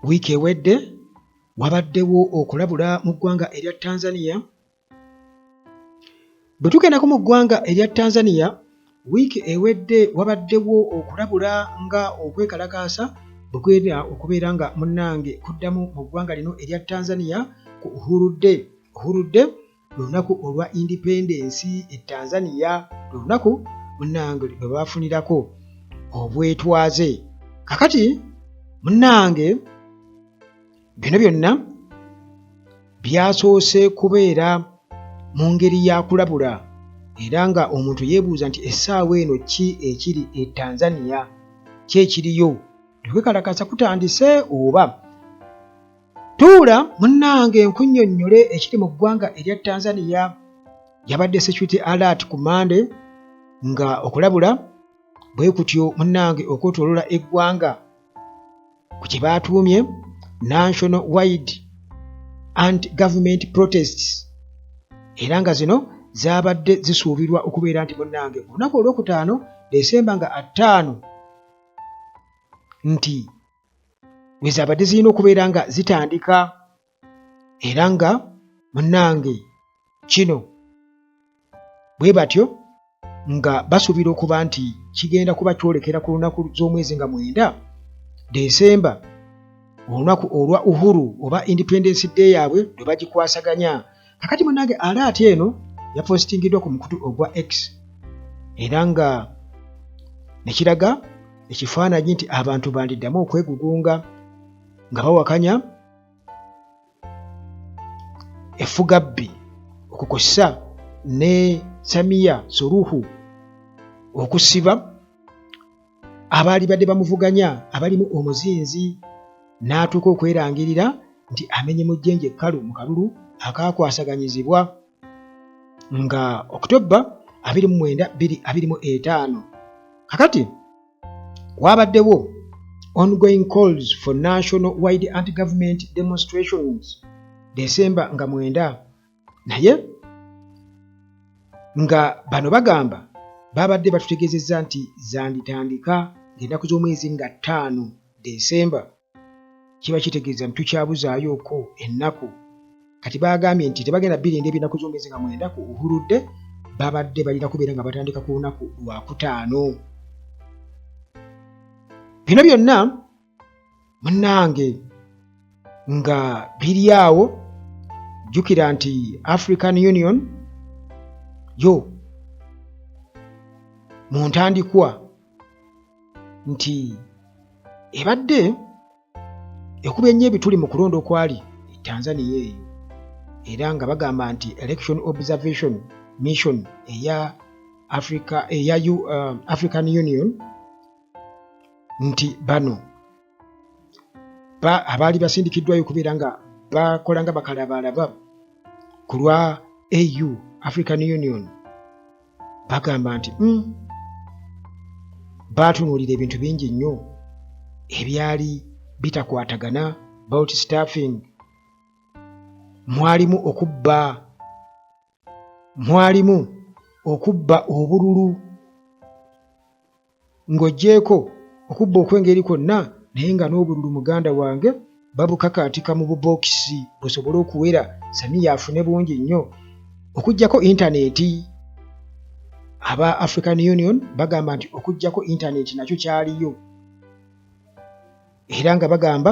wiiki ewedde wabaddewo okulabula mu ggwanga erya Tanzania. Bwe tugendako mu ggwanga erya Tanzania, wiiki ewedde wabaddewo okulabula nga okwekalakaasa bwe kwera okubeera nga munnange kuddamu mu ggwanga lino erya Tanzania ku Uhuru Day. Uhuru Day lwe lunaku olwa independence e Tanzania, lwe lunaku munnange lwe baafunirako obwetwaze. Kakati munnange bino byonna byasoose kubeera mu ngeri ya kulabula, era nga omuntu yeebuuza nti essaawa eno ki ekiri e Tanzania, ki ekiriyo, okwekalakaasa kutandise oba? Tuula munnange nkunnyonnyole ekiri mu ggwanga erya Tanzania. Yabadde security alert ku Monday, nga okulabula bwe kutyo munnange okwetooloola eggwanga ku kye baatuumye National Wide Anti-Government Protests, era nga zino zaabadde zisuubirwa okubeera nti munnange ku lunaku olwokutaano Desemba nga 5 nti we zaabadde zirina okubeera nga zitandika, era nga munnange kino bwe batyo nga basuubira okuba nti kigenda kuba kyolekera ku lunaku z'omwezi nga 9 Desemba, olunaku olwa Uhuru oba Independence Day yaabwe lwe bagikwasaganya. Kakati munnange alaati eno yapostingiddwa ku mukutu ogwa X, era nga ne kiraga ekifaananyi nti abantu bandiddamu okwegugunga nga bawakanya effugabbi okukosa ne Samia Suluhu okusiba abaali badde bamuvuganya abalimu omuzinzi, n'atuuka okwerangirira nti amenye mu jjenje ekkalu mu kalulu akaakwasaganyizibwa nga October 29, 2025. Kakati wabaddewo ongoing calls for national wide anti-government demonstrations December nga 9, naye nga bano bagamba babadde batutegeezezza nti zanditandika ng'ennaku z'omwezi nga 5 December. Kiba kitegeeza nti tukyabuzaayoko ennaku. Kati bagambye nti tebagenda birinda ebinaku z'omwezi nga 9 ku Uhuru Day, babadde balina kubeera nga batandika ku lunaku lwa 5. Bino byonna munnange nga biri awo, jjukira nti African Union yo mu ntandikwa nti ebadde ekuba ennyo ebituli mu kulonda okwali e Tanzania eyo, era nga bagamba nti election observation mission eya African Union nti bano abaali basindikiddwayo okubeera nga bakola nga bakalabalaba ku lwa AU African Union bagamba nti baatunuulira ebintu bingi nnyo ebyali bitakwatagana about staffing. Mwalimu okubba obululu, ng'oggyeko okubba okw'engeri kwonna, naye nga n'obululu muganda wange babukakaatika mu bubokisi busobole okuwera Samia afune bungi nnyo, okuggyako intaneti. Aba African Union bagamba nti okuggyako intaneti nakyo kyaliyo, era nga bagamba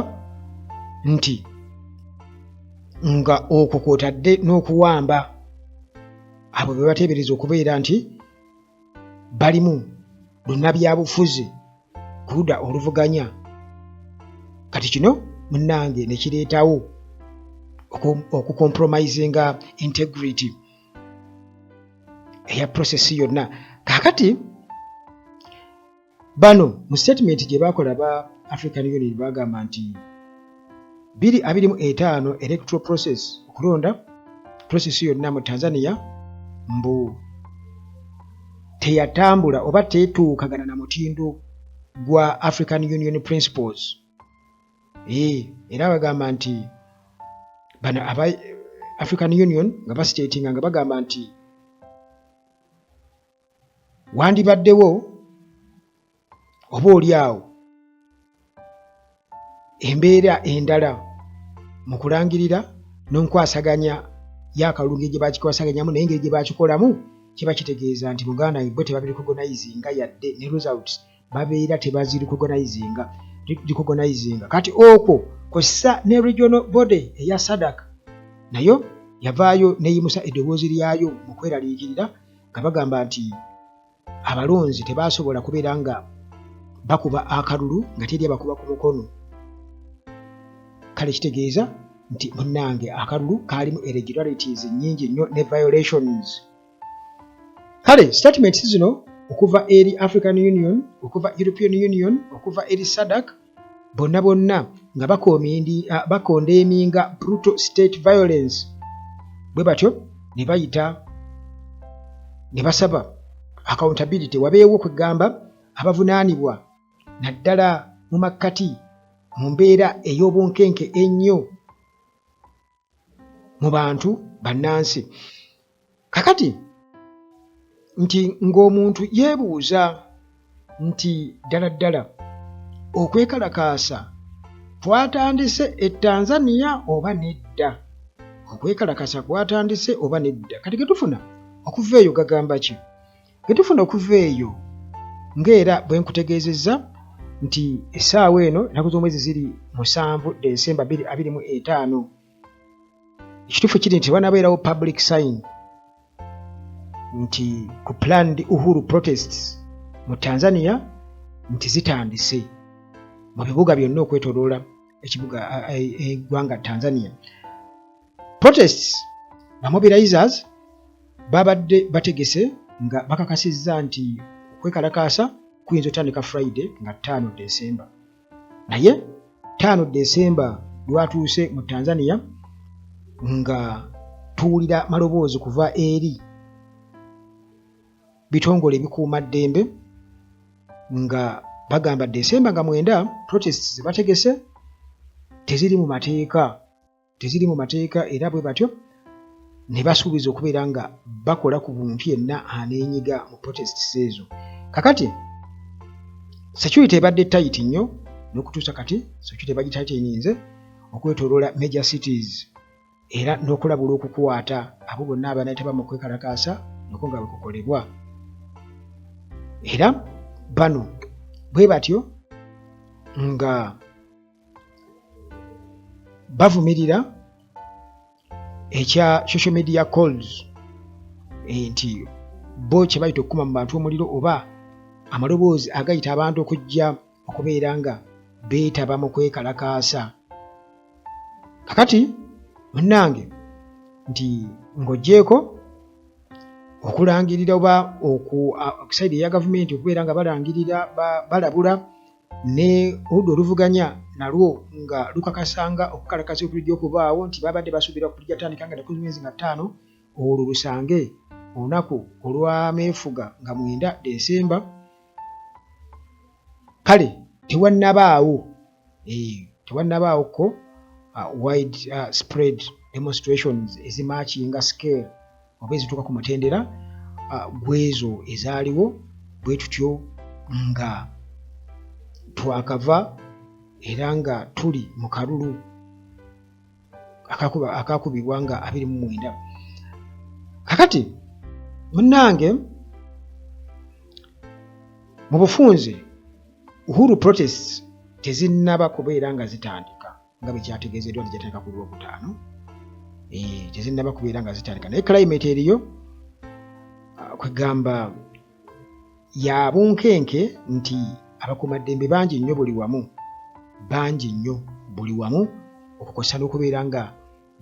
nti nga okwo kw'otadde n'okuwamba abo be bateebereza okubeera nti balimu lunnabyabufuzi ku ludda oluvuganya. Kati kino munnange ne kireetawo okucompromisinga integrity eya process yonna. Kaakati bano mu statement gye baakola ba African Union bagamba nti 2025 electoral process, okulonda process yonna mu Tanzania mbu teyatambula oba teetuukagana na mutindo gwa African Union principles. Era bagamba nti bano aba African Union nga bastatinga nga bagamba nti wandibaddewo oba oli awo embeera endala mu kulangirira n'enkwasaganya y'akalulu gye bakikwasaganyamu naye engeri gye bakikolamu kiba kitegeeza nti Buganda bo tebabirecognizinga yadde ne results babeera tebazirecognizinga kati okwo kossa ne regional body eya SADC nayo yavaayo neyimusa eddoboozi lyayo mu kweraliikirira nga bagamba nti abalonzi tebasobola kubeera nga bakuba akalulu nga teri abakuba ku mukono. Kale kitegeeza nti munnange akalulu kaalimu irregularities nnyingi nnyo ne violations. Kale statements zino okuva eri African Union, okuva European Union, okuva eri SADC bonna nga bakondeminga brutal state violence bwe batyo ne bayita ne basaba accountability wabeewo kwegamba abavunaanibwa naddala mu makkati mu mbeera ey'obunkenke ennyo mu bantu bannansi. Kakati nti ng'omuntu yeebuuza nti ddala okwekalakaasa kwatandise e Tanzania oba nedda? Okwekalakaasa kwatandise oba nedda? Kati getufuna okuva eyo gagamba ki? Getufuna okuva eyo ng'era bwe nkutegeezezza nti essaawa eno ennaku z'omwezi ziri 7 Desemba 2025 ekituufu kiri nti wanabeerawo public sign nti ku planned Uhuru protests mu Tanzania nti zitandise mu bibuga byonna okwetooloola eggwanga Tanzania. Protests bamobilizers babadde bategese nga bakakasizza nti okwekalakaasa kuyinza otandika Friday nga 5 Desemba. Naye 5 Desemba lwatuuse mu Tanzania nga tuwulira maloboozi kuva eri bitongole ebikuuma ddembe nga bagamba Desemba nga 9 protests bategese teziri mu mateeka era bwe batyo ne basuubiza okubeera nga bakola ku muntu yenna aneenyiga mu protests ezo. Kakati security ebadde tight nnyo n'okutuusa kati security bagititininze okwetooloola major cities era n'okulabula okukwata abo bonna abanayitaba mu kwekalakaasa nako nga bwekukolebwa. Era bano bwe batyo nga bavumirira ekya social media calls nti bo kye bayita okukuma mu bantu omuliro oba amaloboozi agayita abantu okujja okubeera nga beetaba mu kwekalakaasa. Kakati munnange nti ng'oggyeko okulangirira oba okusaidi eya gavumenti okubeera nga balangirira balabula ne oludda oluvuganya nalwo nga lukakasanga okukalakasa okulijja okubaawo nti babadde basuubira okulijjatandika nga 15 olwo lusange olunaku olw'ameefuga nga 9 Desemba. Kale tewannabaawo wide spread demonstrations ezimakinga scale oba ezituuka ku mutendera gwezo ezaaliwo bwe tutyo nga twakava era nga tuli mu kalulu akakubibwa nga 29. Kakati munnange mu bufunze Uhuru protests tezinnaba kubeera nga zitandika nga bwe kyategeezeddwa nti zitandika ku Lwokutaano. Tezinnaba kubeera nga zitandika naye climate eriyo kwegamba ya bunkenke nti abakuumaddembe bangi nnyo buli wamu okukosa n'okubeera nga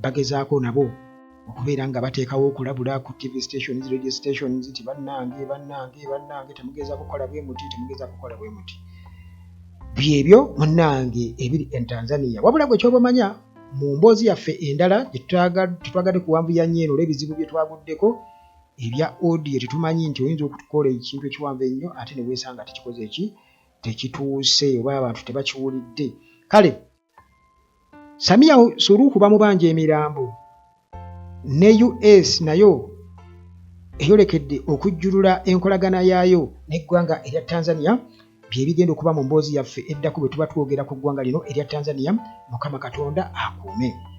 bagezaako nabo okubeera nga bateekawo okulabula ku TV stations, radio stations nti bannange temugeza kukola bwe muti. Byebyo munnange ebiri e Tanzania. Wabula gwe ky'obamanya mu mboozi yaffe endala tetwagadde kuwanvuya nnyo eno olw'ebizibu bye twaguddeko ebya audio tetumanyi nti oyinza okutukola ekintu ekiwanvu ennyo ate ne weesanga tekikoze tekituuse oba abantu tebakiwulidde. Kale Samia Suluhu bamubanja emirambo ne US nayo eyolekedde okujjulula enkolagana yaayo n'eggwanga erya Tanzania bye bigenda okuba mu mboozi yaffe eddako bwe tuba twogera ku ggwanga lino erya Tanzania. Mukama Katonda akuume.